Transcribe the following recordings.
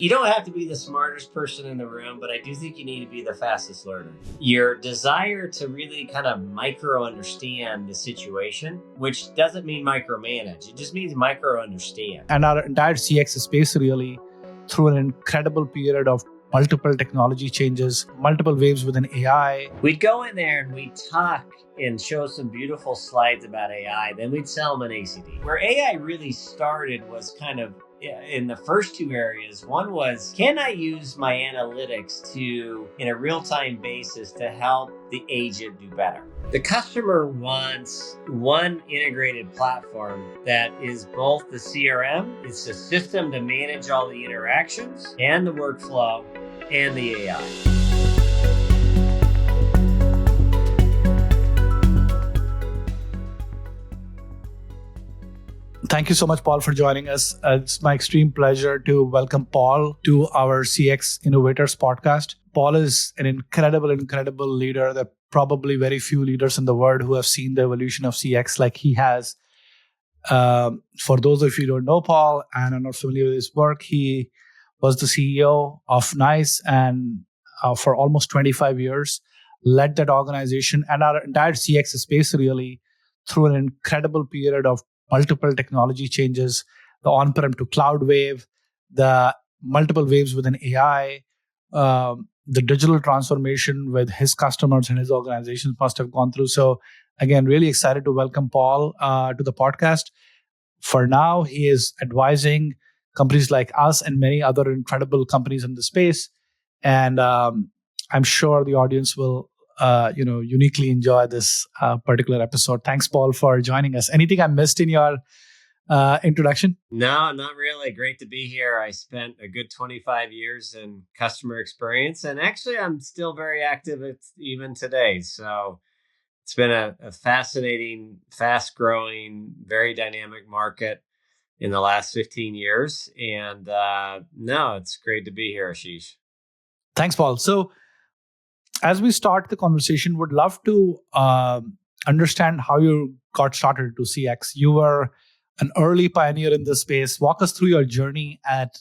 You don't have to be the smartest person in the room, but I do think you need to be the fastest learner. Your desire to really kind of micro understand the situation, which doesn't mean micromanage, it just means micro understand. And our entire CX space really, through an incredible period of multiple technology changes, multiple waves within AI. We'd go in there and we'd talk and show some beautiful slides about AI. Then we'd sell them an ACD. Where AI really started was kind of in the first two areas. One was, can I use my analytics to, in a real-time basis, to help the agent do better? The customer wants one integrated platform that is both the CRM, it's a system to manage all the interactions and the workflow and the AI. Thank you so much, Paul, for joining us. It's my extreme pleasure to welcome Paul to our CX Innovators podcast. Paul is an incredible leader. There are probably very few leaders in the world who have seen the evolution of CX like he has. For those of you who don't know Paul and are not familiar with his work, he was the CEO of NICE and for almost 25 years, led that organization and our entire CX space really through an incredible period of multiple technology changes, the on-prem to cloud wave, the multiple waves within AI, the digital transformation with his customers and his organizations must have gone through. So again, really excited to welcome Paul to the podcast. For now, he is advising companies like us and many other incredible companies in the space. And I'm sure the audience will uniquely enjoy this particular episode. Thanks, Paul, for joining us. Anything I missed in your introduction? No, not really. Great to be here. I spent a good 25 years in customer experience, and actually I'm still very active even today. So it's been a fascinating, fast-growing, very dynamic market in the last 15 years. And no, it's great to be here, Ashish. Thanks, Paul. So as we start the conversation, would love to understand how you got started to CX. You were an early pioneer in this space. Walk us through your journey at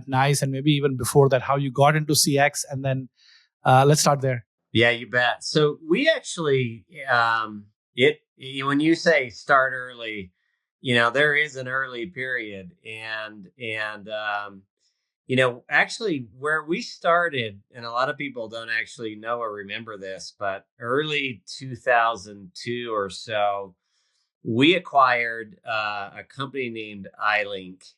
NICE and maybe even before that, how you got into CX, and then let's start there. Yeah, you bet. So we actually, when you say start early, there is an early period, and actually where we started, and a lot of people don't actually know or remember this, but early 2002 or so, we acquired a company named iLink.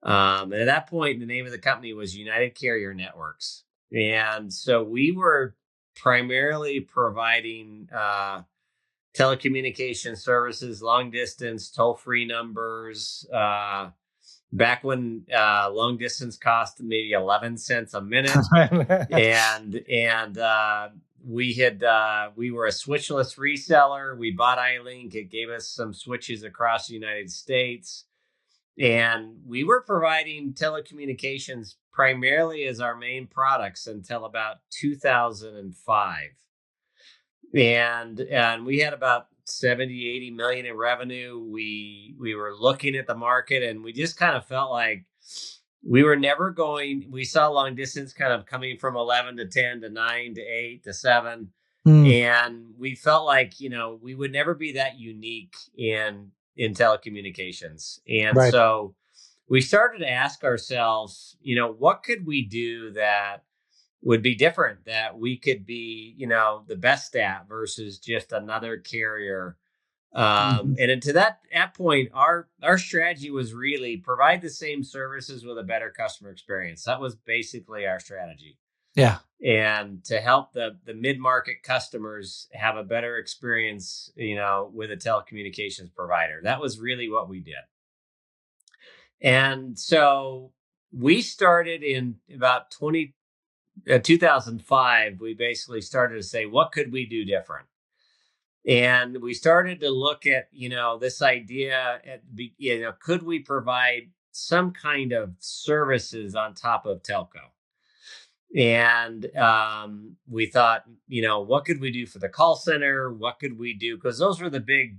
And at that point, the name of the company was United Carrier Networks. And so we were primarily providing telecommunication services, long distance, toll-free numbers, back when long distance cost maybe 11 cents a minute. and we were a switchless reseller. We bought iLink. It gave us some switches across the United States. And we were providing telecommunications primarily as our main products until about 2005. And we had about 70, 80 million in revenue. We were looking at the market, and we just kind of felt like we were never going. We saw long distance kind of coming from 11 to 10 to 9 to 8 to 7. And we felt like, we would never be that unique in telecommunications. And right. So we started to ask ourselves, what could we do that would be different, that we could be, the best at versus just another carrier. And to that point, our strategy was really provide the same services with a better customer experience. That was basically our strategy. Yeah. And to help the mid-market customers have a better experience, with a telecommunications provider. That was really what we did. And so we started in about 2005, we basically started to say, what could we do different? And we started to look at, this idea could we provide some kind of services on top of telco? And we thought, what could we do for the call center? What could we do? Because those were the big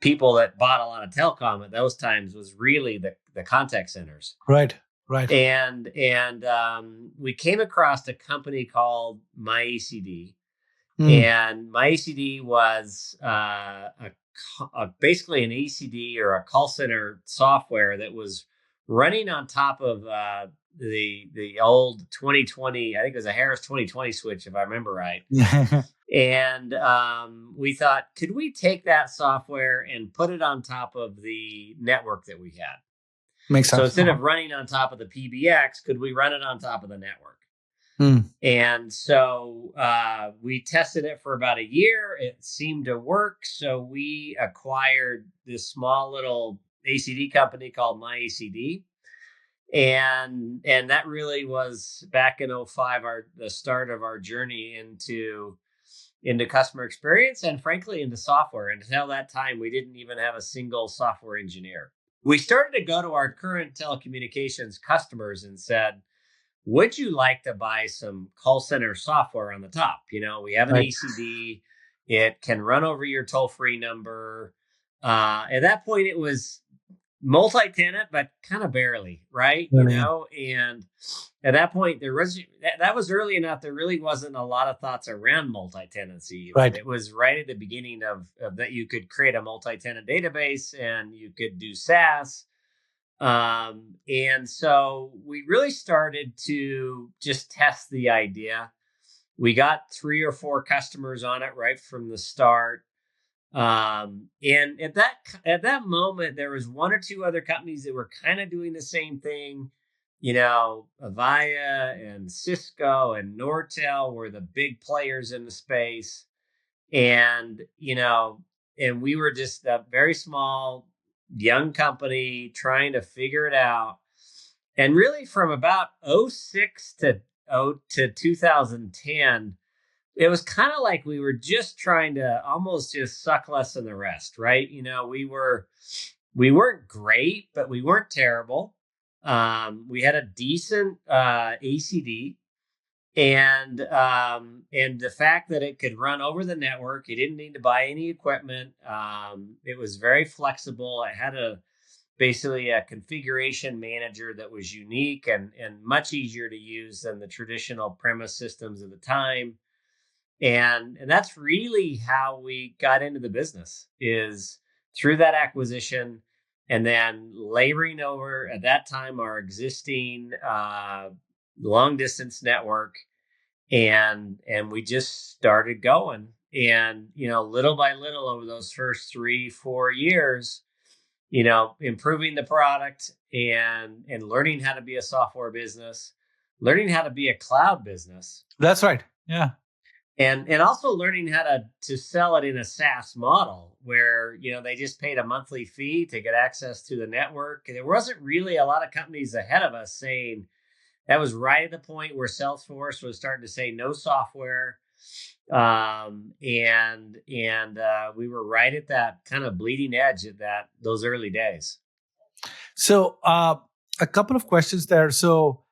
people that bought a lot of telecom at those times, was really the contact centers. Right. Right. And we came across a company called MyACD, Mm. and MyACD was basically an ACD or a call center software that was running on top of the old 2020. I think it was a Harris 2020 switch, if I remember right. And we thought, could we take that software and put it on top of the network that we had? Makes So sense. instead of running on top of the PBX, could we run it on top of the network? Mm. And so we tested it for about a year. It seemed to work. So we acquired this small little ACD company called MyACD. And that really was back in '05, the start of our journey into customer experience and frankly into software. And until that time, we didn't even have a single software engineer. We started to go to our current telecommunications customers and said, would you like to buy some call center software on the top? We have an Right. ACD. It can run over your toll-free number. At that point, it was multi-tenant, but kind of barely, right? Yeah. And at that point, that was early enough. There really wasn't a lot of thoughts around multi-tenancy. Even Right. it was right at the beginning of that you could create a multi-tenant database and you could do SaaS. And so we really started to just test the idea. We got 3 or 4 customers on it right from the start. And at that moment, there was 1 or 2 other companies that were kind of doing the same thing. Avaya and Cisco and Nortel were the big players in the space. And we were just a very small young company trying to figure it out. And really from about '06 to 2010, it was kind of like we were just trying to almost just suck less than the rest, right? We weren't great, but we weren't terrible. We had a decent ACD, and the fact that it could run over the network, you didn't need to buy any equipment. It was very flexible. It had basically a configuration manager that was unique and much easier to use than the traditional premise systems of the time. And that's really how we got into the business, is through that acquisition, and then layering over at that time our existing long distance network, and we just started going. And little by little over those first 3-4 years, improving the product and learning how to be a software business, learning how to be a cloud business, That's right. Yeah. and also learning how to sell it in a SaaS model where they just paid a monthly fee to get access to the network. There wasn't really a lot of companies ahead of us saying that. Was right at the point where Salesforce was starting to say no software, and we were right at that kind of bleeding edge at those early days. So a couple of questions there. So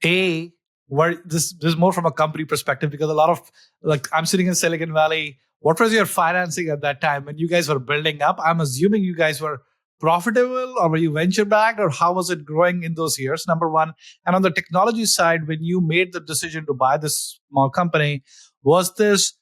this is more from a company perspective, because a lot of, like, I'm sitting in Silicon Valley. What was your financing at that time when you guys were building up? I'm assuming you guys were profitable, or were you venture backed, or how was it growing in those years? Number one. And on the technology side, when you made the decision to buy this small company, was this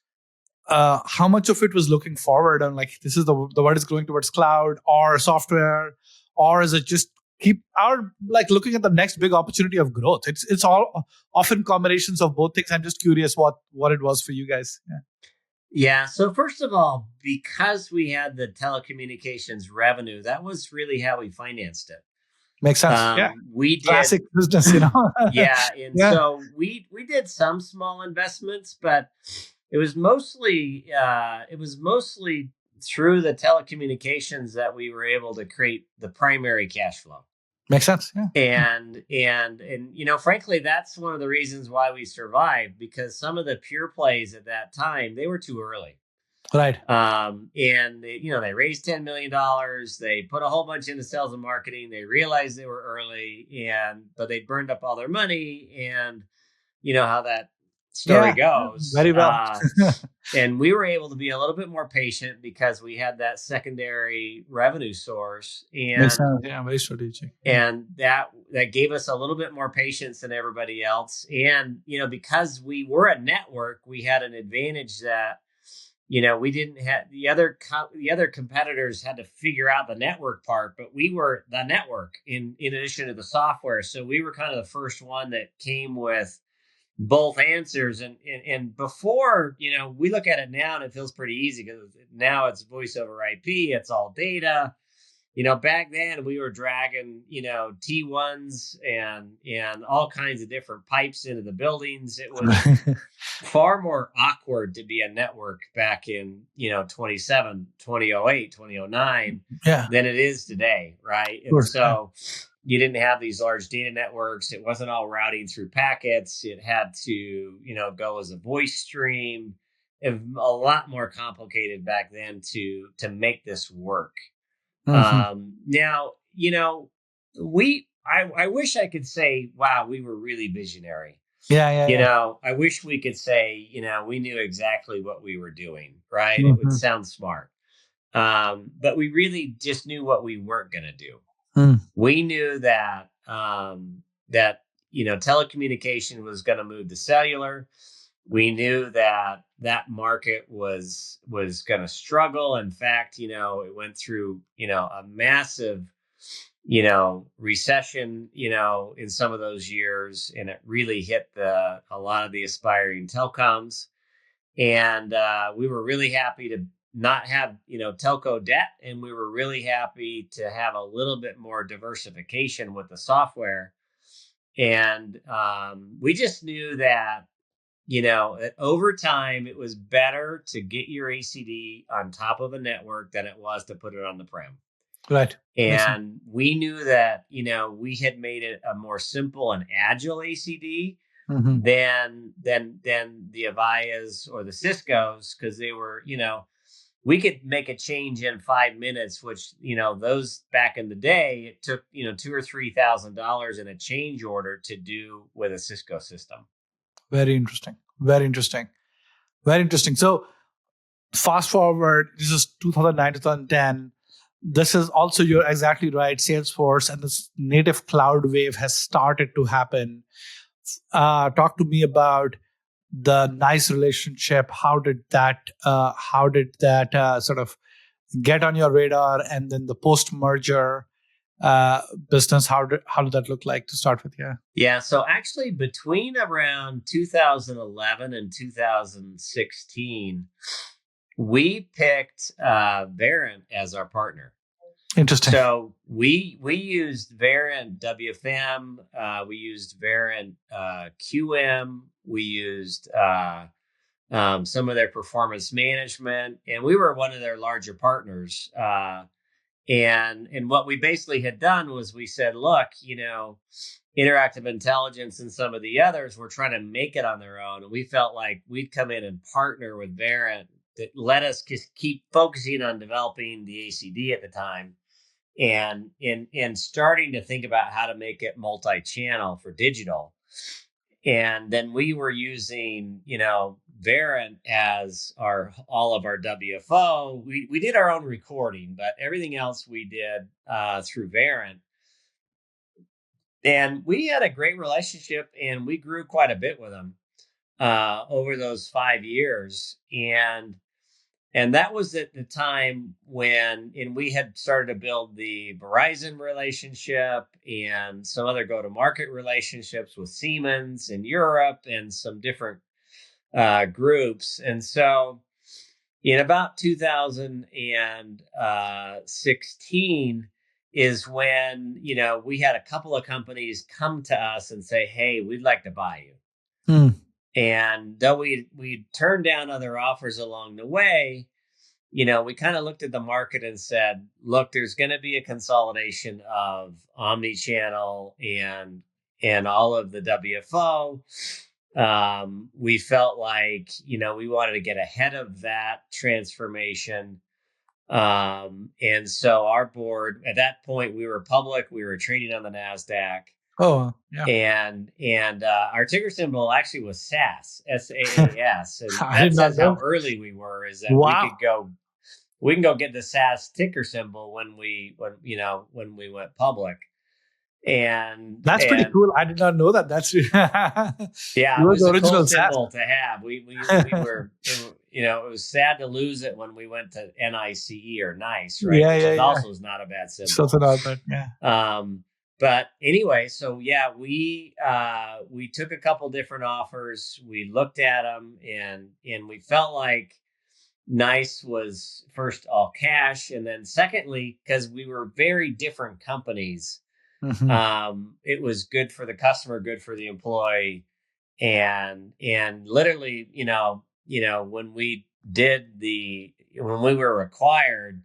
how much of it was looking forward and like, this is the world is going towards cloud or software, or is it just keep our, like, looking at the next big opportunity of growth? It's all often combinations of both things. I'm just curious what it was for you guys. Yeah. Yeah. So first of all, because we had the telecommunications revenue, that was really how we financed it. Makes sense. Yeah. We did. Classic business, Yeah, and Yeah. so we did some small investments, but it was mostly through the telecommunications that we were able to create the primary cash flow. Makes sense. Yeah. And frankly, that's one of the reasons why we survived, because some of the pure plays at that time, they were too early. Right. And they raised $10 million. They put a whole bunch into sales and marketing. They realized they were early, but they burned up all their money, and you know how that story Yeah, goes. very well. And we were able to be a little bit more patient because we had that secondary revenue source, Makes sense. Yeah, very strategic. Yeah. and that gave us a little bit more patience than everybody else. And because we were a network, we had an advantage that we didn't have the other competitors had to figure out the network part, but we were the network in addition to the software. So we were kind of the first one that came with both answers. And before, we look at it now and it feels pretty easy because now it's voice over IP, it's all data. Back then we were dragging, T1s and all kinds of different pipes into the buildings. It was far more awkward to be a network back in 2008, 2009 Yeah, than it is today, right? of And course. Yeah. so you didn't have these large data networks. It wasn't all routing through packets. It had to go as a voice stream. It was a lot more complicated back then to make this work. Mhm. Now, I wish I could say, wow, we were really visionary. Yeah, yeah, yeah. I wish we could say, we knew exactly what we were doing, right? It would Mhm. sound smart. But we really just knew what we weren't going to do. Mm. We knew that telecommunication was going to move to cellular. We knew that market was going to struggle. In fact, it went through a massive recession in some of those years, and it really hit a lot of the aspiring telecoms. And we were really happy to not have telco debt, and we were really happy to have a little bit more diversification with the software. And we just knew that over time it was better to get your ACD on top of a network than it was to put it on the prem. Right. Makes sense. And we knew that we had made it a more simple and agile ACD Mhm. than the Avayas or the Ciscos, because they were, we could make a change in 5 minutes, which those back in the day it took $2,000 or $3,000 in a change order to do with a Cisco system. Very interesting. Very interesting. Very interesting. So fast forward, this is 2009, 2010. This is also, you're exactly right. Salesforce and this native cloud wave has started to happen. Talk to me about the NICE relationship. How did that sort of get on your radar? And then the post merger business, how did that look like to start with? Yeah. Yeah, so actually between around 2011 and 2016, we picked Verint as our partner. Interesting. So we used Verint WFM, we used Verint QM, we used some of their performance management, and we were one of their larger partners. And what we basically had done was we said, look, Interactive Intelligence and some of the others were trying to make it on their own, and we felt like we'd come in and partner with Verint that let us just keep focusing on developing the ACD at the time and in starting to think about how to make it multi-channel for digital. And then we were using Verint as all of our WFO. We did our own recording, but everything else we did through Verint. And we had a great relationship, and we grew quite a bit with them over those 5 years. And that was at the time and we had started to build the Verizon relationship and some other go-to-market relationships with Siemens in Europe and some different groups. And so in about 2016 is when, we had a couple of companies come to us and say, hey, we'd like to buy you. Hmm. And though we turned down other offers along the way, we kind of looked at the market and said, look, there's going to be a consolidation of omni-channel and all of the WFO. We felt like, we wanted to get ahead of that transformation. And so our board, at that point, we were public, we were trading on the NASDAQ. Oh, yeah. and our ticker symbol actually was SAS, SAAS, and I that did not says how know. early we were. Is that Wow. we can go get the SAS ticker symbol when we went public, That's pretty and cool. I did not know that. That's you yeah, it were was the a cool original SAS. symbol to have. We were it was sad to lose it when we went to NICE or NICE, right, Yeah, which yeah, is yeah. also is not a bad Something symbol. like that. Yeah. Um, but anyway, so yeah, we took a couple different offers. We looked at them, and we felt like Nice was first all cash, and then secondly, because we were very different companies, Hmm. it was good for the customer, good for the employee, and literally, when when we were acquired,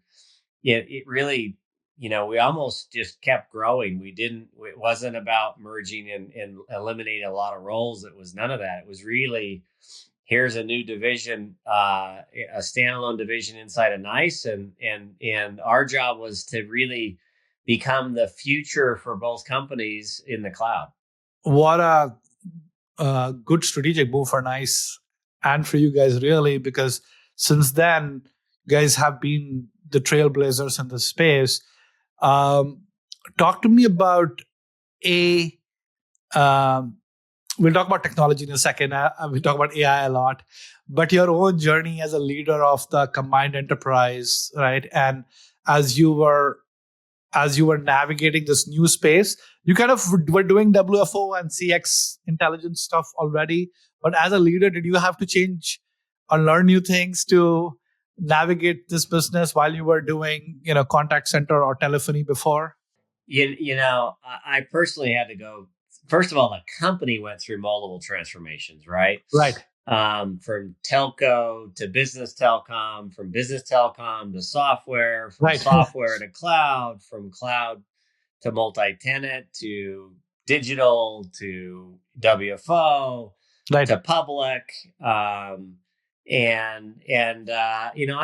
it really, we almost just kept growing. It wasn't about merging and eliminating a lot of roles. It was none of that. It was really, here's a new division, a standalone division inside of Nice, and our job was to really become the future for both companies in the cloud. What a good strategic move for Nice and for you guys, really, because since then, you guys have been the trailblazers in the space. Um, Talk to me about a. Um, we'll talk about technology in a second. We'll talk about AI a lot, but your own journey as a leader of the combined enterprise, right? And as you were as you were navigating this new space, you kind of were doing WFO and CX intelligence stuff already. But as a leader, did you have to change or learn new things to navigate this business while you were doing, contact center or telephony before? I personally had to go. First of all, the company went through multiple transformations, right? Right, From telco to business telecom, from business telecom to software, from right, software to cloud, from cloud to multi-tenant to digital to WFO right, to public. I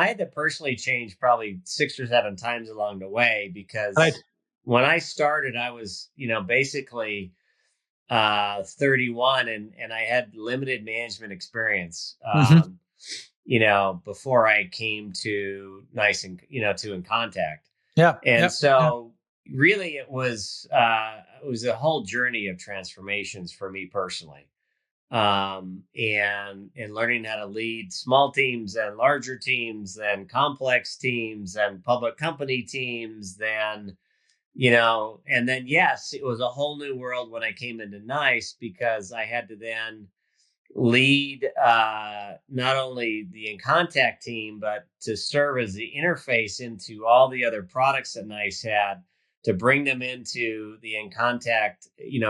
had to personally change probably 6 or 7 times along the way, right. because when I started, I was, basically 31, and I had limited management experience. Hmm. Before I came to Nice and to In Contact. Yeah, And yeah, yeah. so really it was a whole journey of transformations for me personally. And learning how to lead small teams and larger teams, then complex teams and public company teams, and then yes, it was a whole new world when I came into Nice, because I had to then lead not only the In Contact team, but to serve as the interface into all the other products that Nice had, to bring them into the In Contact,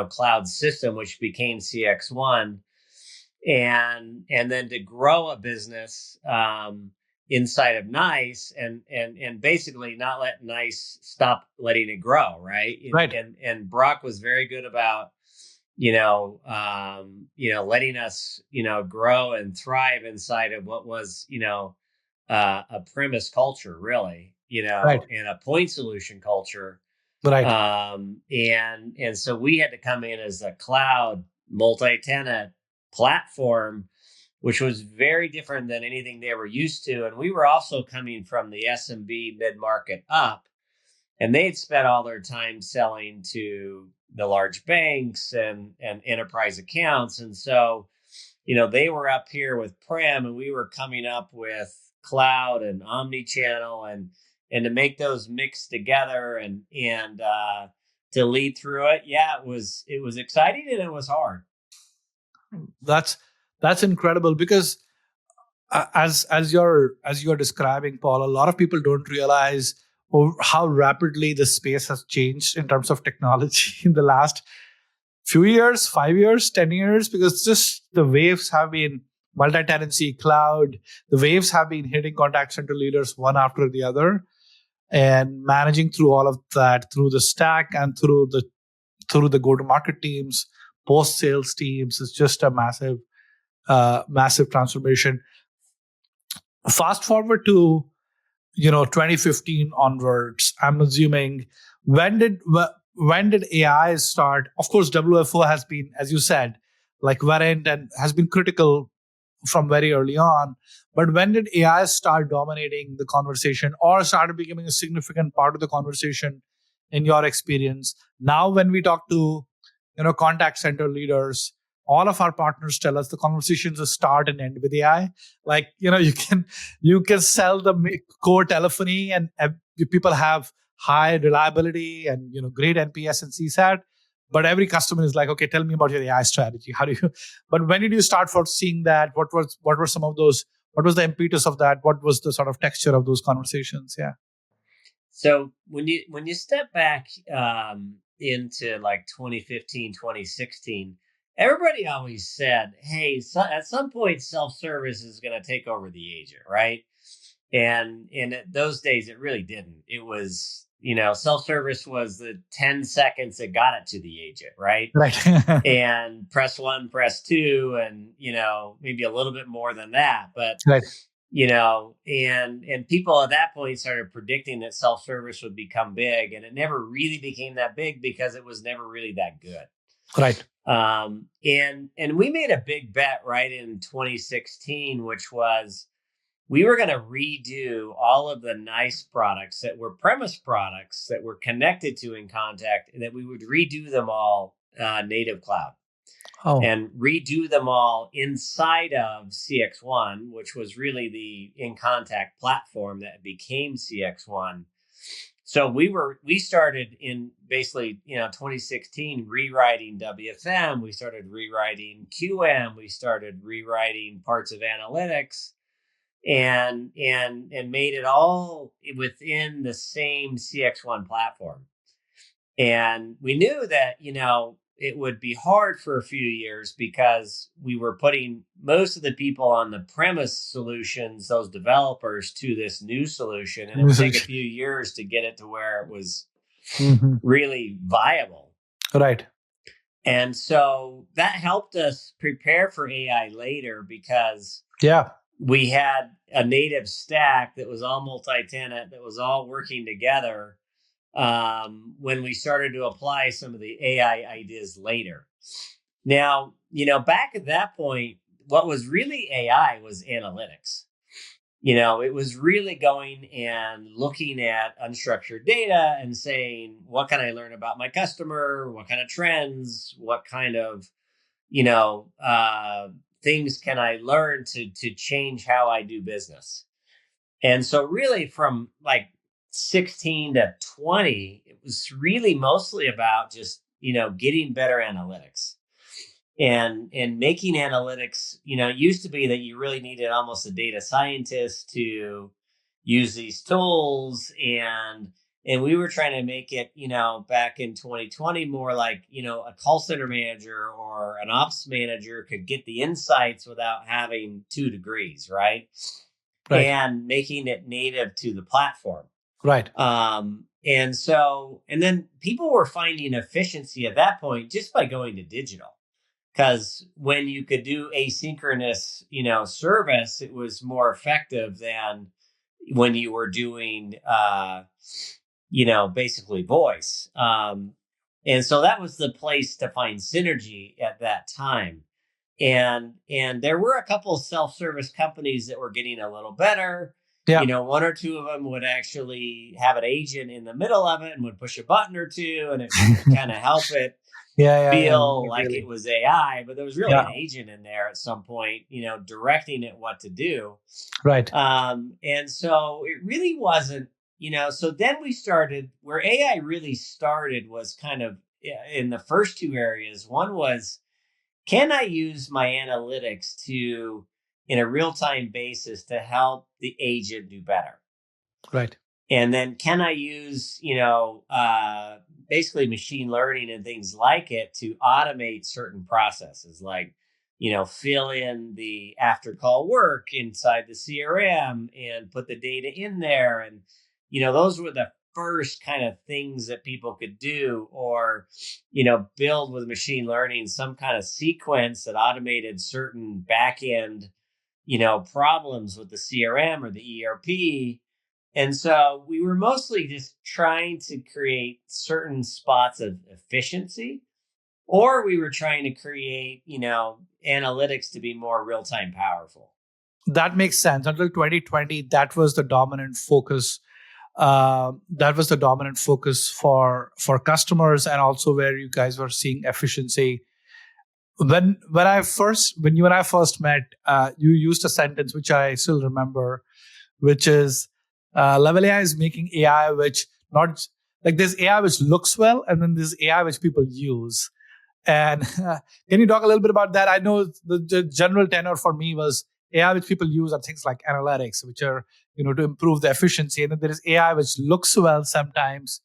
cloud system, which became CX1, and then to grow a business inside of Nice, and basically not let Nice stop letting it grow, right? And Right, and, and Brock was very good about letting us grow and thrive inside of what was a premise culture, really, right, and a point solution culture. right, And so we had to come in as a cloud multi-tenant platform, which was very different than anything they were used to. And we were also coming from the SMB mid-market up, and they'd spent all their time selling to the large banks and enterprise accounts. And so, they were up here with prem, and we were coming up with cloud and omni-channel, and to make those mix together, and to lead through it. Yeah, it was exciting, and it was hard. that's that's incredible because as you're describing, Paul, a lot of people don't realize how rapidly the space has changed in terms of technology in the last few years, 5 years, 10 years, because just the waves have been multi-tenancy, cloud. The waves have been hitting contact center leaders one after the other, and managing through all of that through the stack and through the go-to-market teams, post-sales teams is just a massive transformation. Fast forward to 2015 onwards. I'm assuming when did when did AI start? Of course, WFO has been, as you said, like variant and has been critical from very early on. But when did AI start dominating the conversation or started becoming a significant part of the conversation in your experience? Now, when we talk to contact center leaders, all of our partners tell us the conversations start and end with AI. Like you can sell the core telephony and people have high reliability and great NPS and CSAT, but every customer is like, okay, tell me about your AI strategy. How do you? But when did you start for seeing that? What were some of those? What was the impetus of that? What was the sort of texture of those conversations? Yeah. So when you step back into like 2015, 2016, everybody always said, "Hey, at some point, self-service is going to take over the agent, right?" And at those days, it really didn't. It was, self-service was the 10 seconds that got it to the agent, right? Right. And press one, press two, and maybe a little bit more than that, but Right. and people at that point started predicting that self-service would become big, and it never really became that big because it was never really that good. Right. And we made a big bet right in 2016, which was we were going to redo all of the nice products that were premise products that were connected to InContact, and that we would redo them all native cloud. Oh. And redo them all inside of CX1, which was really the InContact platform that became CX1. So we started in basically 2016 rewriting WFM. We started rewriting QM. We started rewriting parts of analytics, and made it all within the same CX1 platform. And we knew that, it would be hard for a few years because we were putting most of the people on the premise solutions, those developers, to this new solution. And it would take a few years to get it to where it was really viable. Right. And so that helped us prepare for AI later because we had a native stack that was all multi-tenant, that was all working together when we started to apply some of the AI ideas later. Now, back at that point, what was really AI was analytics. It was really going and looking at unstructured data and saying, what can I learn about my customer? What kind of trends? What kind of, things can I learn to change how I do business? And so really from like 16 to 20, it was really mostly about just, getting better analytics and making analytics. It used to be that you really needed almost a data scientist to use these tools. And we were trying to make it, back in 2020, more like, a call center manager or an ops manager could get the insights without having 2 degrees, right? And making it native to the platform. Right. And then people were finding efficiency at that point just by going to digital. Because when you could do asynchronous, service, it was more effective than when you were doing, basically voice. And so that was the place to find synergy at that time. And there were a couple of self-service companies that were getting a little better. Yeah. One or two of them would actually have an agent in the middle of it and would push a button or two, and it would kind of help it feel like really. It was AI, but there was really an agent in there at some point, directing it what to do. Right. And so it really wasn't, so then we started where AI really started was kind of in the first two areas. One was, can I use my analytics to, in a real-time basis, to help the agent do better? Right. And then can I use, basically machine learning and things like it to automate certain processes, like, fill in the after call work inside the CRM and put the data in there. And, those were the first kind of things that people could do, or, build with machine learning some kind of sequence that automated certain back end, problems with the CRM or the ERP. And so we were mostly just trying to create certain spots of efficiency, or we were trying to create, analytics to be more real time powerful. That makes sense. Until 2020, that was the dominant focus. That was the dominant focus for customers, and also where you guys were seeing efficiency. When you and I first met, you used a sentence which I still remember, which is level AI is making AI which not like there's AI which looks well, and then there's AI which people use. And can you talk a little bit about that? I know the general tenor for me was AI which people use are things like analytics, which are to improve the efficiency, and then there is AI which looks well sometimes.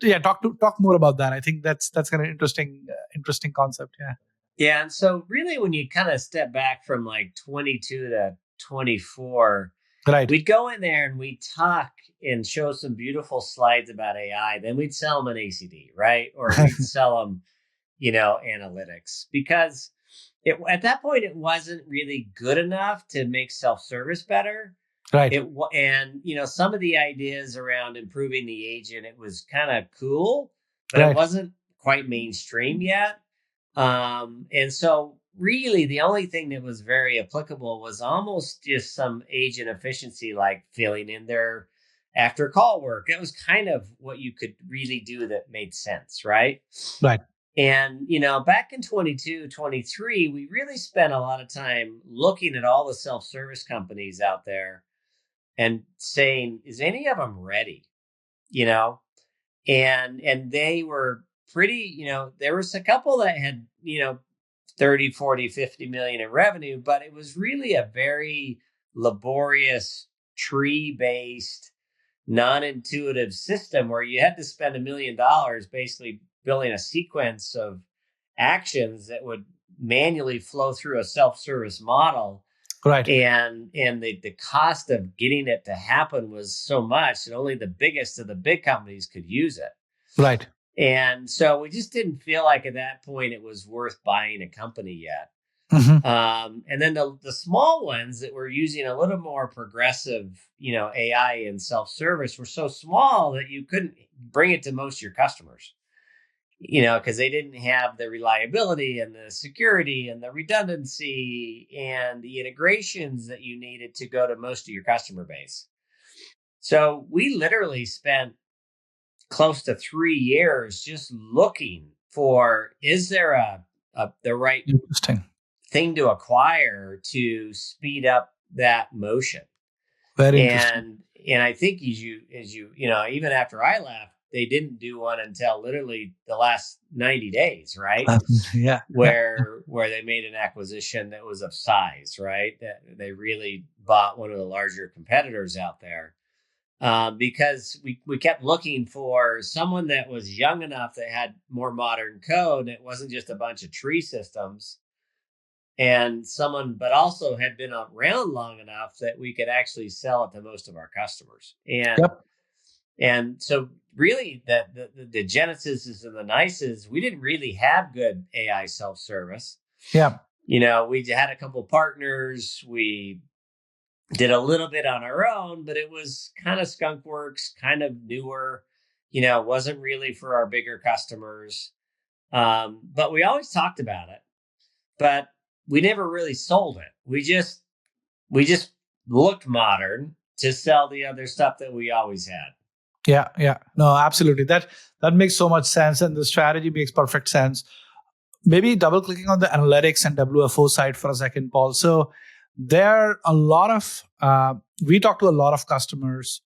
Yeah, talk more about that. I think that's kind of interesting concept. Yeah. Yeah. And so, really, when you kind of step back from like 22 to 24, Right. we'd go in there and we'd talk and show some beautiful slides about AI. Then we'd sell them an ACD, right? Or we'd sell them, analytics, because at that point it wasn't really good enough to make self-service better. Right. And some of the ideas around improving the agent, it was kind of cool, but it Right. wasn't quite mainstream yet. And so really the only thing that was very applicable was almost just some agent efficiency, like filling in their after call work. It was kind of what you could really do that made sense, right? Right. And, back in 22, 23, we really spent a lot of time looking at all the self-service companies out there and saying, is any of them ready? You know, and they were pretty, there was a couple that had, 30, 40, 50 million in revenue, but it was really a very laborious tree-based non-intuitive system where you had to spend $1 million basically building a sequence of actions that would manually flow through a self-service model. Right. And the cost of getting it to happen was so much that only the biggest of the big companies could use it. Right. And so we just didn't feel like at that point it was worth buying a company yet. Mm-hmm. And then the small ones that were using a little more progressive, AI and self-service were so small that you couldn't bring it to most of your customers, because they didn't have the reliability and the security and the redundancy and the integrations that you needed to go to most of your customer base. So we literally spent close to 3 years just looking for, is there the right Interesting. thing to acquire to speed up that motion. Very interesting. And I think as you even after I left, they didn't do one until literally the last 90 days, right? Yeah. Where they made an acquisition that was of size, right? That they really bought one of the larger competitors out there. Because we kept looking for someone that was young enough that had more modern code. It wasn't just a bunch of tree systems, and someone, but also had been around long enough that we could actually sell it to most of our customers. Yep. And so really the Genesis and the Nices, we didn't really have good AI self-service. Yeah. We had a couple partners. We did a little bit on our own, but it was kind of skunk works, kind of newer, wasn't really for our bigger customers. But we always talked about it, but we never really sold it. We just looked modern to sell the other stuff that we always had. Yeah. Yeah. No, absolutely. That makes so much sense, and the strategy makes perfect sense. Maybe double clicking on the analytics and WFO side for a second, Paul. So there are a lot of we talk to a lot of customers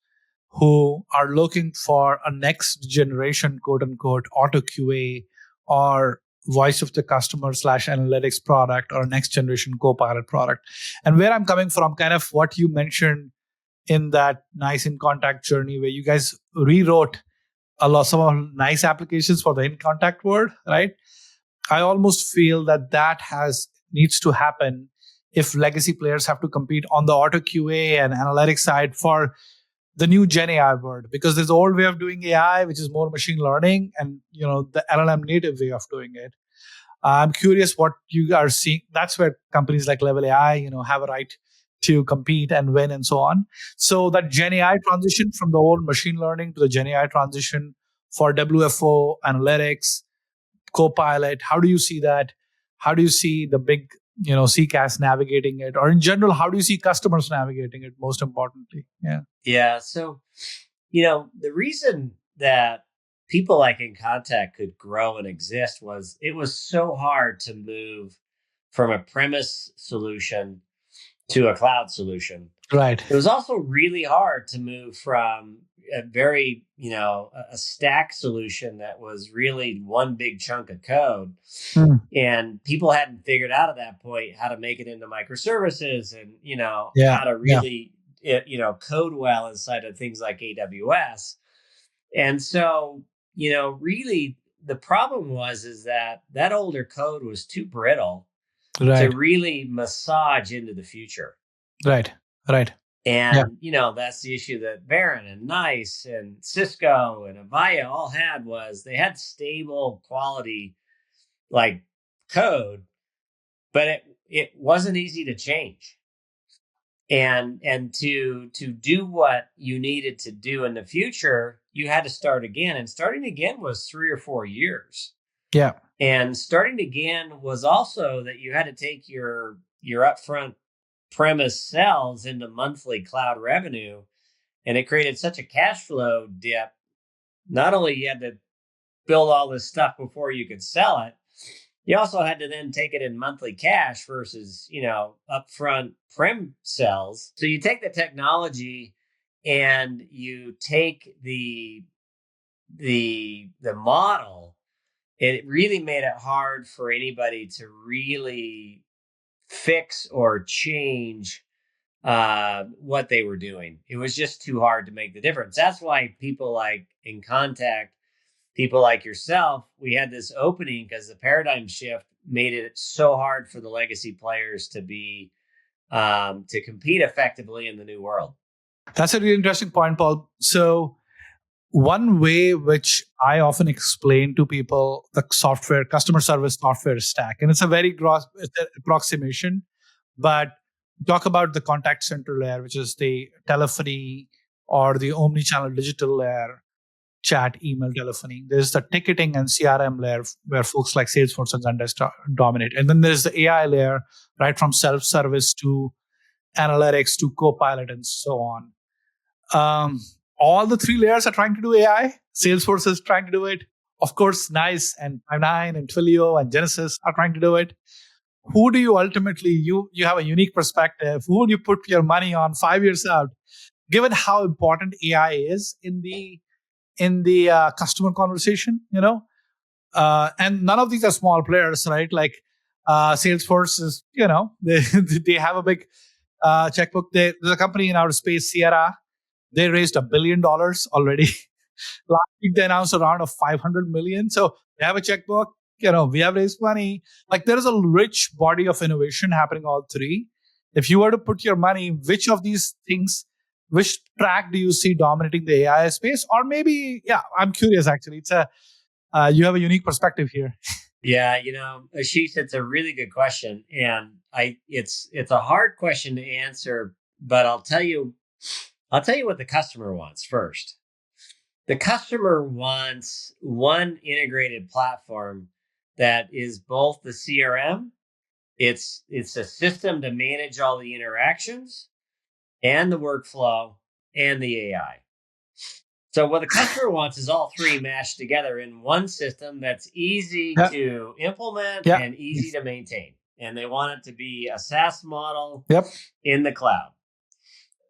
who are looking for a next generation, quote unquote, auto QA or voice of the customer / analytics product, or next generation Copilot product. And where I'm coming from, kind of what you mentioned in that nice in contact journey, where you guys rewrote some nice applications for the in contact world, right? I almost feel that needs to happen if legacy players have to compete on the auto QA and analytics side for the new Gen AI world, because there's the old way of doing AI, which is more machine learning, and the LLM native way of doing it. I'm curious what you are seeing. That's where companies like Level AI, have a right to compete and win and so on. So that Gen AI transition from the old machine learning to the Gen AI transition for WFO analytics, Copilot, how do you see that? How do you see the big, CCAAS navigating it? Or in general, how do you see customers navigating it, most importantly? Yeah. Yeah. So, the reason that people like In Contact could grow and exist was it was so hard to move from a premise solution to a cloud solution. Right. It was also really hard to move from a very, a stack solution that was really one big chunk of code. Mm. And people hadn't figured out at that point how to make it into microservices and, Yeah. how to Yeah. really, code well inside of things like AWS. And so, really the problem is that older code was too brittle to Right. really massage into the future. Right. Right. Yeah. And, that's the issue that Baron and Nice and Cisco and Avaya all had was they had stable quality like code, but it wasn't easy to change. And to do what you needed to do in the future, you had to start again. And starting again was 3 or 4 years. Yeah. And starting again was also that you had to take your upfront premise sales into monthly cloud revenue. And it created such a cash flow dip. Not only you had to build all this stuff before you could sell it, you also had to then take it in monthly cash versus, upfront prem sales. So you take the technology and you take the model, and it really made it hard for anybody to really fix or change what they were doing. It was just too hard to make the difference. That's why people like In Contact, people like yourself, we had this opening because the paradigm shift made it so hard for the legacy players to be to compete effectively in the new world. That's a really interesting point, Paul. So one way which I often explain to people the software, customer service software stack, and it's a very gross approximation, but talk about the contact center layer, which is the telephony or the omni-channel digital layer, chat, email, telephony. There's the ticketing and CRM layer where folks like Salesforce and Zendesk dominate. And then there's the AI layer, right from self-service to analytics to Copilot and so on. All the three layers are trying to do AI. Salesforce is trying to do it. Of course, Nice and Five9 and Twilio and Genesis are trying to do it. Who do you ultimately, you have a unique perspective. Who would you put your money on 5 years out, given how important AI is in the customer conversation, and none of these are small players, right? Like Salesforce is, they have a big checkbook. There's a company in our space, Sierra. They raised $1 billion already. Last week they announced a round of 500 million. So they have a checkbook. We have raised money. Like there is a rich body of innovation happening all three. If you were to put your money, which of these things, which track do you see dominating the AI space? Or maybe, I'm curious actually. It's you have a unique perspective here. Yeah, Ashish, it's a really good question, and it's a hard question to answer, but I'll tell you what the customer wants first. The customer wants one integrated platform that is both the CRM, it's a system to manage all the interactions and the workflow and the AI. So what the customer wants is all three mashed together in one system that's easy to implement and easy to maintain. And they want it to be a SaaS model in the cloud.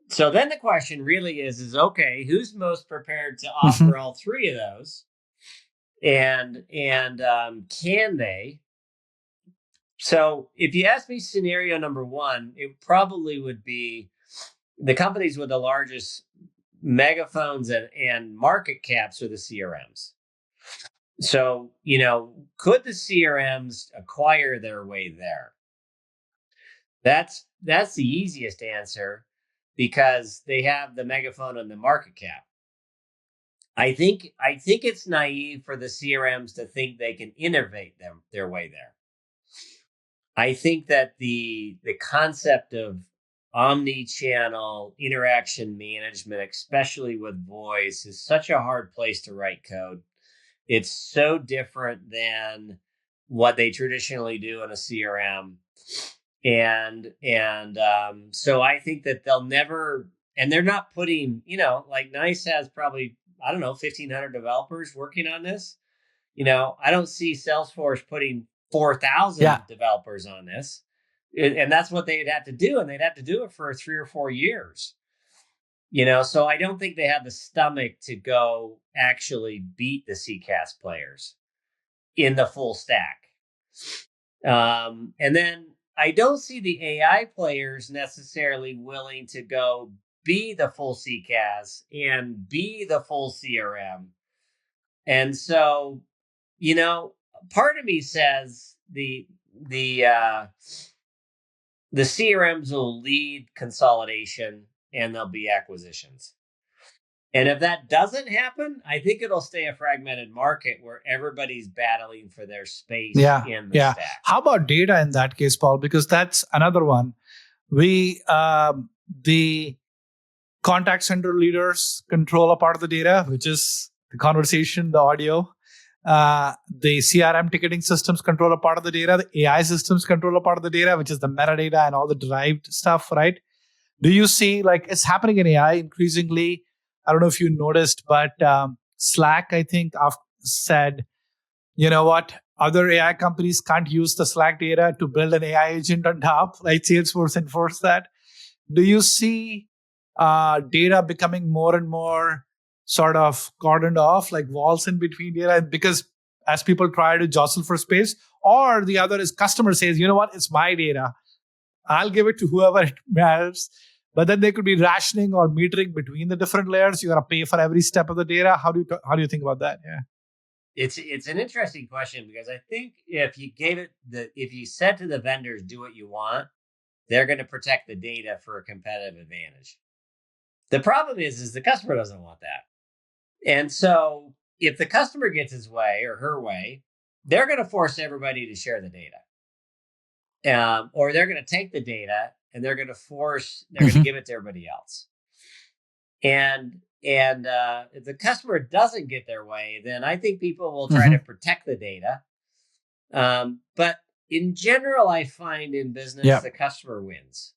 So then the question really is okay, who's most prepared to offer all three of those? And can they? So if you ask me scenario number one, it probably would be the companies with the largest megaphones and market caps are the CRMs. So, could the CRMs acquire their way there? That's the easiest answer because they have the megaphone and the market cap. I think it's naive for the CRMs to think they can innovate their way there. I think that the concept of omni-channel interaction management, especially with voice, is such a hard place to write code. It's so different than what they traditionally do in a CRM. So I think that they'll never, and they're not putting, like NICE has probably, I don't know, 1,500 developers working on this. I don't see Salesforce putting 4,000 developers on this. And that's what they'd have to do. And they'd have to do it for 3 or 4 years. So I don't think they have the stomach to go actually beat the CCAAS players in the full stack. And then I don't see the AI players necessarily willing to go be the full CCAAS and be the full CRM. And so, part of me says the CRMs will lead consolidation and there'll be acquisitions. And if that doesn't happen, I think it'll stay a fragmented market where everybody's battling for their space in the stack. How about data in that case, Paul? Because that's another one. The contact center leaders control a part of the data, which is the conversation, the audio. The CRM ticketing systems control a part of the data. The AI systems control a part of the data, which is the metadata and all the derived stuff, right? Do you see, like, it's happening in AI increasingly? I don't know if you noticed, but Slack, I think, said, you know what? Other AI companies can't use the Slack data to build an AI agent on top, like Salesforce enforced that. Do you see data becoming more and more sort of cordoned off, like walls in between data? Because as people try to jostle for space, or the other is customer says, you know what? It's my data. I'll give it to whoever it matters. But then there could be rationing or metering between the different layers. You got to pay for every step of the data. How do you think about that? Yeah, it's an interesting question, because I think if you said to the vendors, do what you want, they're going to protect the data for a competitive advantage. The problem is the customer doesn't want that. And so if the customer gets his way or her way, they're going to force everybody to share the data. Or they're going to take the data and they're going to give it to everybody else. And if the customer doesn't get their way, then I think people will try to protect the data. But in general, I find in business, the customer wins.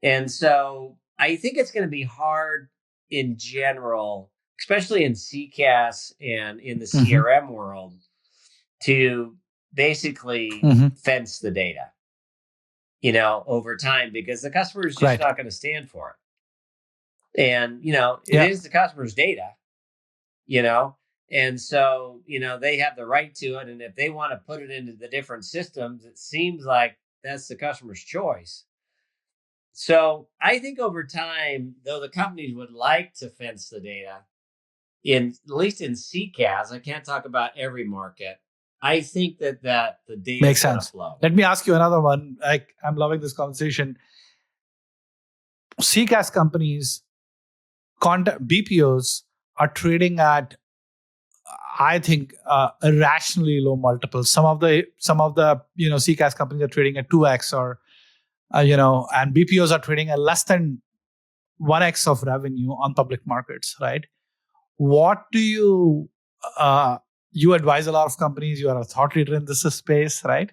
And so I think it's going to be hard in general, especially in CCAAS and in the CRM world, to basically fence the data, over time, because the customer is just not going to stand for it. And, it is the customer's data, and so, they have the right to it. And if they want to put it into the different systems, it seems like that's the customer's choice. So I think over time, though the companies would like to fence the data, at least in CCAAS, I can't talk about every market. I think that the data makes is going to sense. flow. Let me ask you another one. I'm loving this conversation. CCAAS companies, BPOs are trading at, I think, irrationally low multiples. Some of the CCAAS companies are trading at 2x, or and BPOs are trading at less than 1x of revenue on public markets, right? What do you advise a lot of companies? You are a thought leader in this space, right?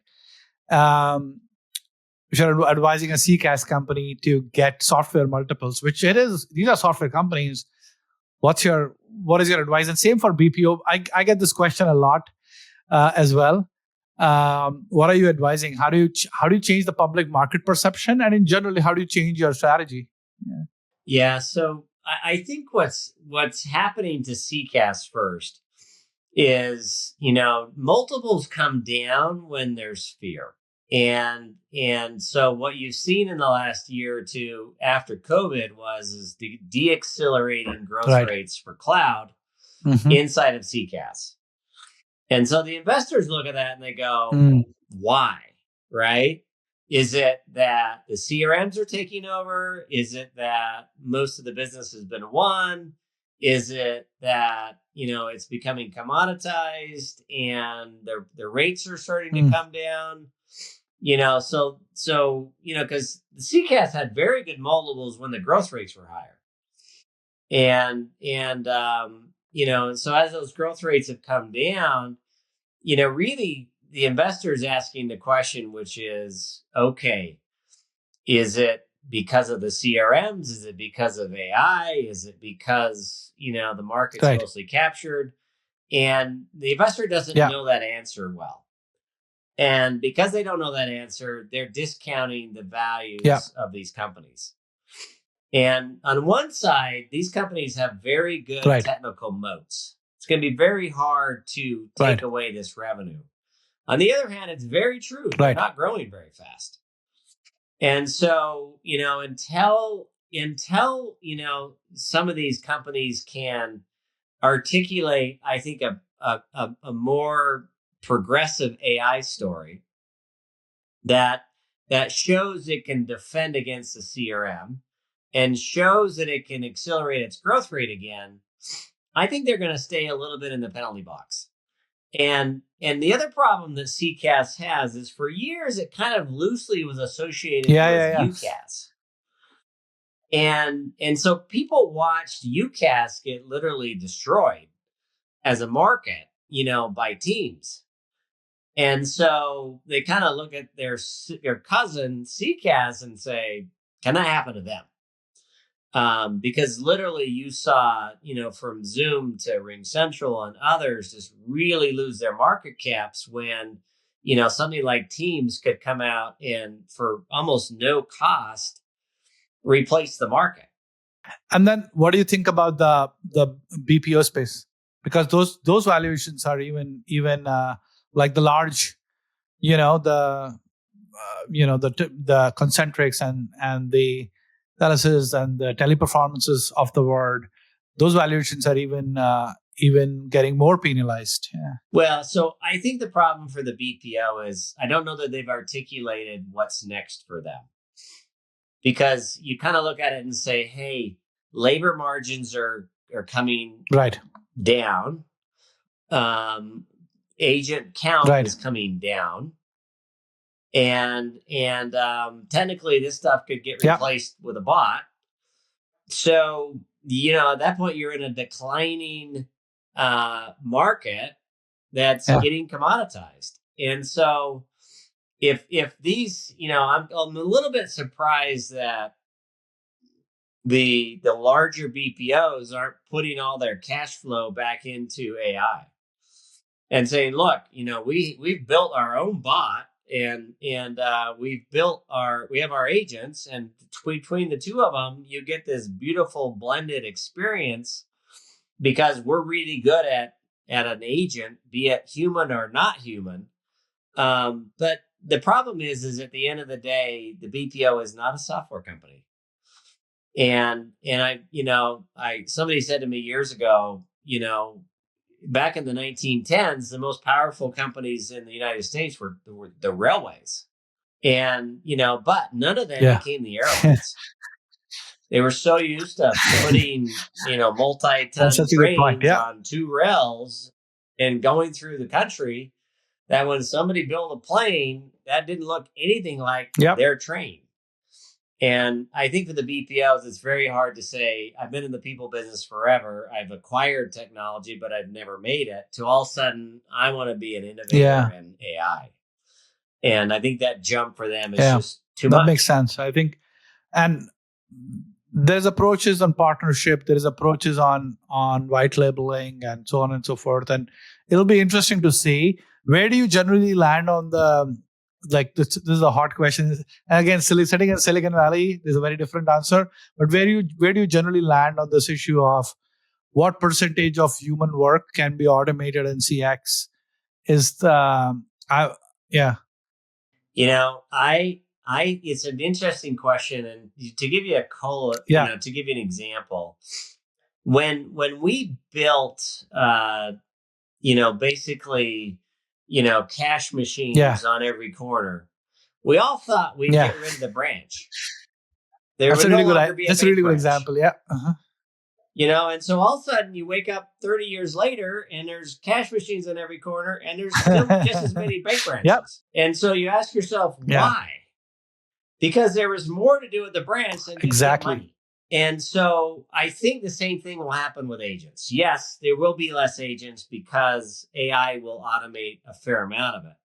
If you're advising a CCAAS company to get software multiples, which it is, these are software companies. What is your advice? And same for BPO. I get this question a lot as well. What are you advising? How do you change the public market perception? And in general, how do you change your strategy? Yeah. So I think what's happening to CCAAS first is, multiples come down when there's fear. And so what you've seen in the last year or two after COVID is the deaccelerating growth rates for cloud inside of CCAAS. And so the investors look at that and they go, why? Right? Is it that the CRMs are taking over? Is it that most of the business has been won? Is it that, it's becoming commoditized and the rates are starting to come down? Because the CCAAS had very good multiples when the growth rates were higher, and so as those growth rates have come down, really the investors asking the question, which is, okay, is it because of the CRMs? Is it because of AI? Is it because the market's Right. mostly captured? And the investor doesn't know that answer well. And because they don't know that answer, they're discounting the values of these companies. And on one side, these companies have very good technical moats. It's going to be very hard to take away this revenue. On the other hand, it's very true. They're not growing very fast. And so, until some of these companies can articulate, I think, a more progressive AI story that shows it can defend against the CRM and shows that it can accelerate its growth rate again, I think they're going to stay a little bit in the penalty box. And the other problem that CCAAS has is, for years it kind of loosely was associated with UCAS. And so people watched UCAS get literally destroyed as a market, by teams. And so they kind of look at their cousin CCAAS and say, can that happen to them? Because literally you saw, from Zoom to Ring Central and others just really lose their market caps when, something like Teams could come out and for almost no cost replace the market. And then what do you think about the BPO space? Because those valuations are even like the large, the Concentrics and the Thalases and the Teleperformances of the world. Those valuations are even getting more penalized. Yeah. Well, so I think the problem for the BPO is I don't know that they've articulated what's next for them. Because you kind of look at it and say, hey, labor margins are coming down. Agent count is coming down. And technically this stuff could get replaced with a bot. So, at that point you're in a declining market that's getting commoditized. And so if these, I'm a little bit surprised that the larger BPOs aren't putting all their cash flow back into AI and saying, look, we've built our own bot and we have our agents, and between the two of them, you get this beautiful blended experience because we're really good at an agent, be it human or not human. But the problem is at the end of the day, the BPO is not a software company. And somebody said to me years ago, back in the 1910s, the most powerful companies in the United States were the railways. And, but none of them became the airlines. They were so used to putting, multi-ton trains on two rails and going through the country that when somebody built a plane, that didn't look anything like their train. And I think for the BPOs, it's very hard to say, I've been in the people business forever. I've acquired technology, but I've never made it. To all of a sudden, I want to be an innovator in AI. And I think that jump for them is just too much. That makes sense. I think, and there's approaches on partnership. There's approaches on white labeling and so on and so forth. And it'll be interesting to see, where do you generally land on the, like this is a hot question. And again, sitting in Silicon Valley, there's a very different answer. But where do you generally land on this issue of what percentage of human work can be automated in CX? Is the it's an interesting question, and to give you to give you an example, when we built, basically, cash machines on every corner, we all thought we'd get rid of the branch. That's a really good example. Yeah. Uh-huh. And so all of a sudden you wake up 30 years later and there's cash machines in every corner and there's still just as many bank Yep. branches. And so you ask yourself, Yeah. why? Because there was more to do with the branch than just get Exactly. money. And so I think the same thing will happen with agents. Yes, there will be less agents because AI will automate a fair amount of it.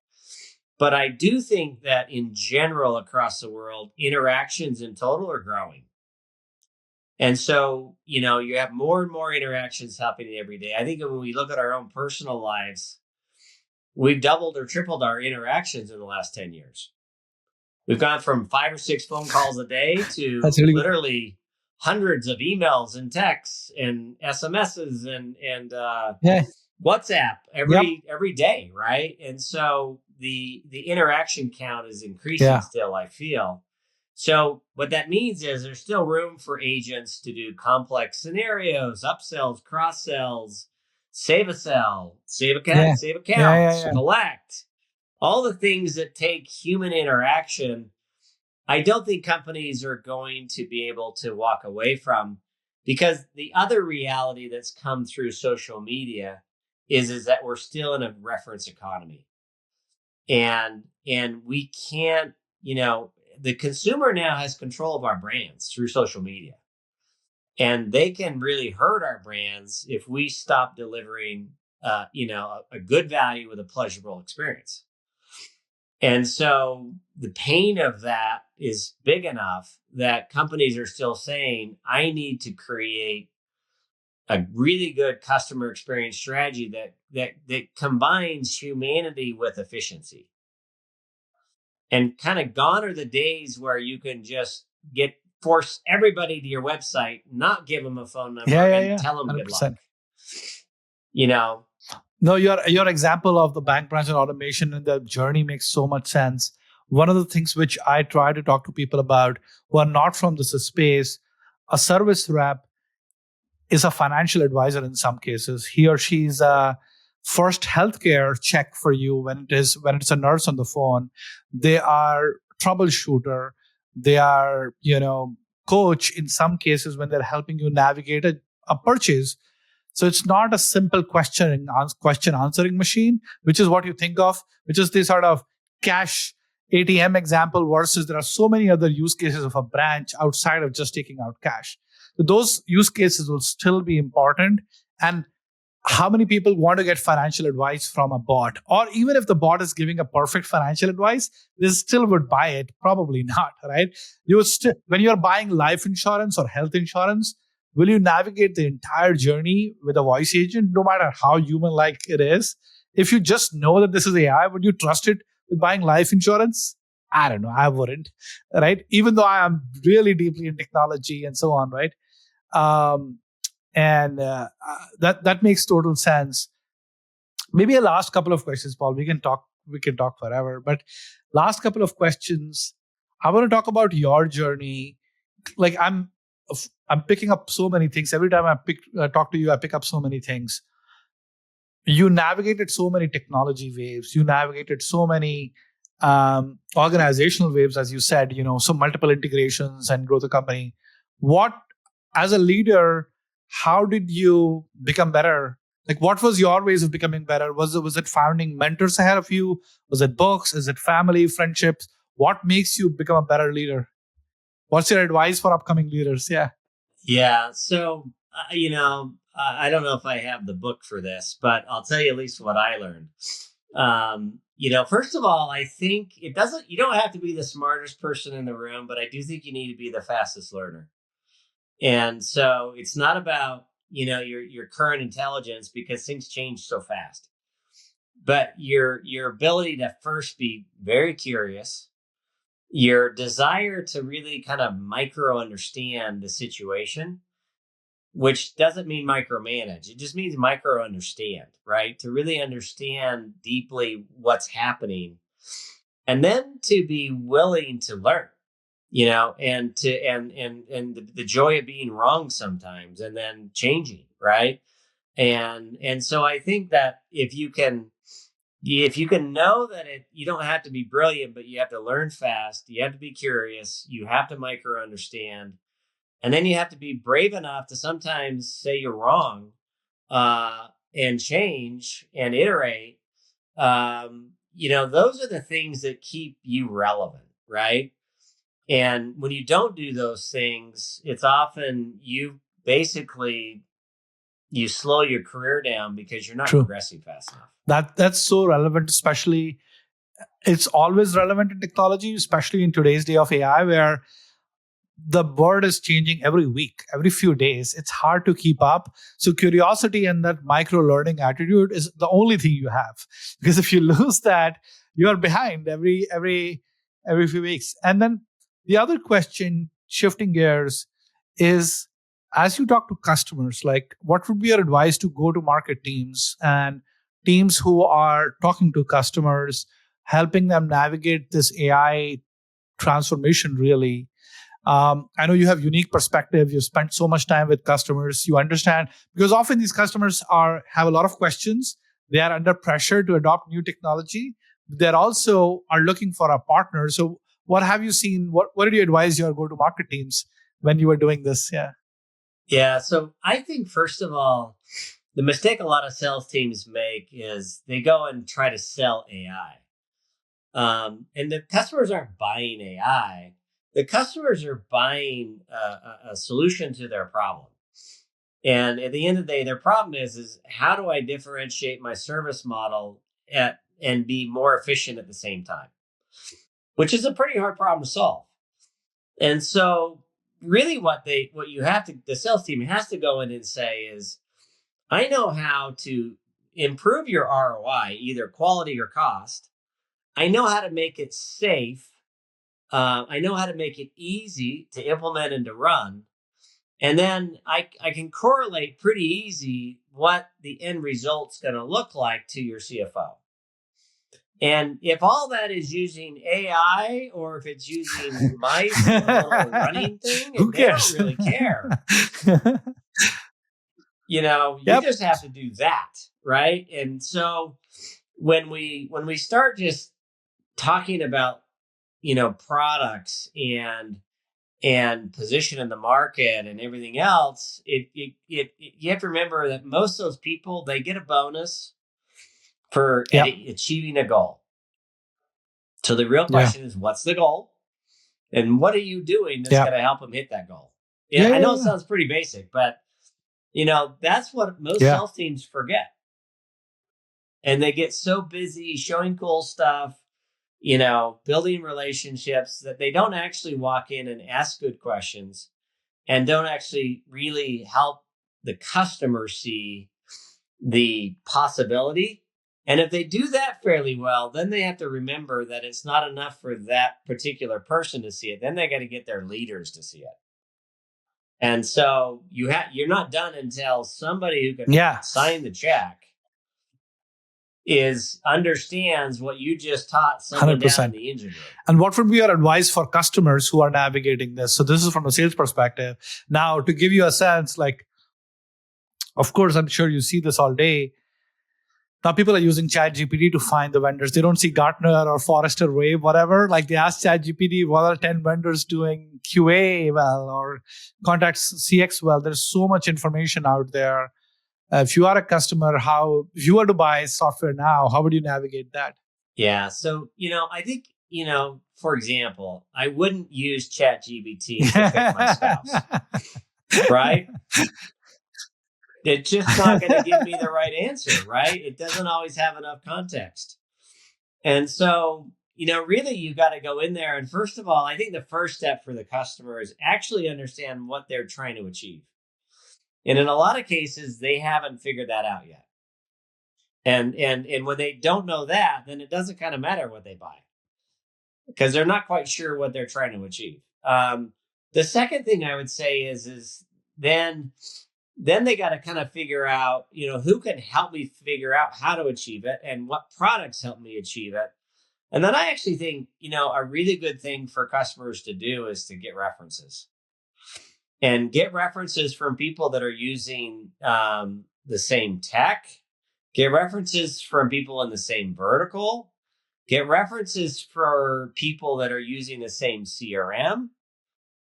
But I do think that in general across the world, interactions in total are growing. And so, you have more and more interactions happening every day. I think when we look at our own personal lives, we've doubled or tripled our interactions in the last 10 years. We've gone from 5 or 6 phone calls a day That's to really good. literally hundreds of emails and texts and SMSs and Yeah. WhatsApp Yep. every day, right? And so the interaction count is increasing Yeah. still, I feel. So what that means is there's still room for agents to do complex scenarios, upsells, cross sells, save a sell, save Yeah. accounts, collect, all the things that take human interaction. I don't think companies are going to be able to walk away from, because the other reality that's come through social media is that we're still in a reference economy. And we can't, the consumer now has control of our brands through social media. And they can really hurt our brands if we stop delivering a good value with a pleasurable experience. And so the pain of that is big enough that companies are still saying, I need to create a really good customer experience strategy that combines humanity with efficiency. And kind of gone are the days where you can just force everybody to your website, not give them a phone number, and tell them good luck. 100%. You know, No, your example of the bank branch and automation and the journey makes so much sense. One of the things which I try to talk to people about who are not from this space, a service rep is a financial advisor in some cases. He or she is a first healthcare check for you when it's a nurse on the phone. They are troubleshooter. They are, coach in some cases when they're helping you navigate a purchase. So it's not a simple question answering machine, which is what you think of, which is the sort of cash ATM example versus there are so many other use cases of a branch outside of just taking out cash. So those use cases will still be important. And how many people want to get financial advice from a bot? Or even if the bot is giving a perfect financial advice, they still would buy it. Probably not, right? You would still, when you're buying life insurance or health insurance, will you navigate the entire journey with a voice agent, no matter how human-like it is? If you just know that this is AI, would you trust it with buying life insurance? I don't know. I wouldn't, right? Even though I am really deeply in technology and so on, right? Um, and that makes total sense. Maybe a last couple of questions, Paul. We can talk forever, but last couple of questions. I want to talk about your journey. Like I'm picking up so many things every time I talk to you. I pick up so many things. You navigated so many technology waves. You navigated so many organizational waves, as you said. So multiple integrations and grow the company. What, as a leader, how did you become better? Like, what was your ways of becoming better? Was it finding mentors ahead of you? Was it books? Is it family, friendships? What makes you become a better leader? What's your advice for upcoming leaders? Yeah. yeah. So, I don't know if I have the book for this, but I'll tell you at least what I learned. First of all, I think you don't have to be the smartest person in the room, but I do think you need to be the fastest learner. And so it's not about, your current intelligence, because things change so fast, but your ability to first be very curious, your desire to really kind of micro understand the situation, which doesn't mean micromanage. It just means micro understand, right? To really understand deeply what's happening, and then to be willing to learn, and to and the joy of being wrong sometimes and then changing, right? And so I think that if you can know that you don't have to be brilliant, but you have to learn fast, you have to be curious, you have to micro understand, And then you have to be brave enough to sometimes say you're wrong, and change and iterate. Those are the things that keep you relevant, right? And when you don't do those things, it's often you slow your career down because you're not True. progressing fast enough. That's so relevant, especially it's always relevant in technology, especially in today's day of AI, where the word is changing every week, every few days. It's hard to keep up. So curiosity and that micro learning attitude is the only thing you have. Because if you lose that, you are behind every few weeks. And then the other question, shifting gears, is as you talk to customers, like what would be your advice to go to market teams and teams who are talking to customers, helping them navigate this AI transformation really? I know you have unique perspective. You've spent so much time with customers. You understand because often these customers have a lot of questions. They are under pressure to adopt new technology. They also are looking for a partner. So, what have you seen? What did you advise your go-to-market teams when you were doing this? Yeah. Yeah. So I think, first of all, the mistake a lot of sales teams make is they go and try to sell AI. And the customers aren't buying AI. The customers are buying a solution to their problem. And at the end of the day, their problem is how do I differentiate my service model and be more efficient at the same time, which is a pretty hard problem to solve. And so really the sales team has to go in and say is, I know how to improve your ROI, either quality or cost. I know how to make it safe. I know how to make it easy to implement and to run. And then I can correlate pretty easy what the end result's going to look like to your CFO. And if all that is using AI or if it's using mice and a little running thing, Who they don't cares? really care. You Yep. just have to do that, right? And so when we start just talking about, products and position in the market and everything else, you have to remember that most of those people, they get a bonus for Yep. achieving a goal. So the real question is, what's the goal? And what are you doing that's going to help them hit that goal? I know it sounds pretty basic, but that's what most sales teams forget. And they get so busy showing cool stuff, building relationships, that they don't actually walk in and ask good questions and don't actually really help the customer see the possibility. And if they do that fairly well, then they have to remember that it's not enough for that particular person to see it. Then they got to get their leaders to see it. And so you're not done until somebody who can sign the check understands what you just taught someone 100%. down in the engine room. And what would be your advice for customers who are navigating this? So this is from a sales perspective. Now, to give you a sense, like, of course, I'm sure you see this all day. Now people are using ChatGPT to find the vendors. They don't see Gartner or Forrester Wave, whatever. Like they ask ChatGPT, what are 10 vendors doing QA well or contact CX well? There's so much information out there. If you are a customer, if you were to buy software now, how would you navigate that? Yeah. So, I think, for example, I wouldn't use ChatGPT to pick my spouse, right? It's just not going to give me the right answer, right? It doesn't always have enough context. And so, really you got to go in there. And first of all, I think the first step for the customer is actually understand what they're trying to achieve. And in a lot of cases, they haven't figured that out yet. And when they don't know that, then it doesn't kind of matter what they buy because they're not quite sure what they're trying to achieve. The second thing I would say is then they got to kind of figure out, who can help me figure out how to achieve it and what products help me achieve it. And then I actually think, a really good thing for customers to do is to get references. And get references from people that are using the same tech. Get references from people in the same vertical. Get references for people that are using the same CRM.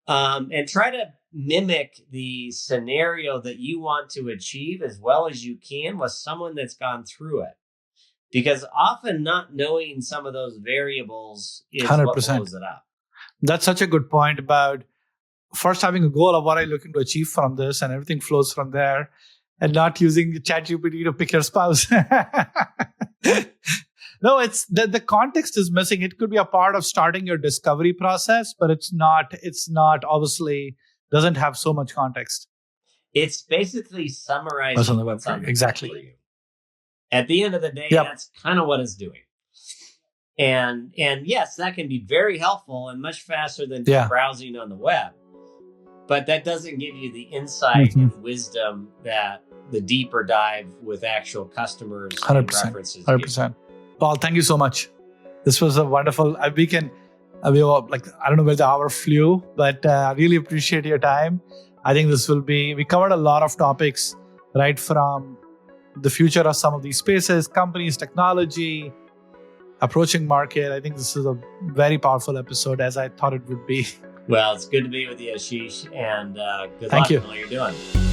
and try to mimic the scenario that you want to achieve as well as you can with someone that's gone through it. Because often not knowing some of those variables is 100%. what blows it up. That's such a good point about first having a goal of what I'm looking to achieve from this, and everything flows from there, and not using ChatGPT to pick your spouse. No, it's the context is missing. It could be a part of starting your discovery process, but it's not obviously doesn't have so much context. It's basically summarizing what's on the exactly. for you. At the end of the day, that's kind of what it's doing. And yes, that can be very helpful and much faster than just browsing on the web. But that doesn't give you the insight and wisdom that the deeper dive with actual customers 100%, and references 100%. Paul, thank you so much. This was a wonderful. We were like, I don't know where the hour flew, but I really appreciate your time. I think this will be. We covered a lot of topics, right, from the future of some of these spaces, companies, technology, approaching market. I think this is a very powerful episode, as I thought it would be. Well, it's good to be with you, Ashish, and good Thank luck you. in all you're doing.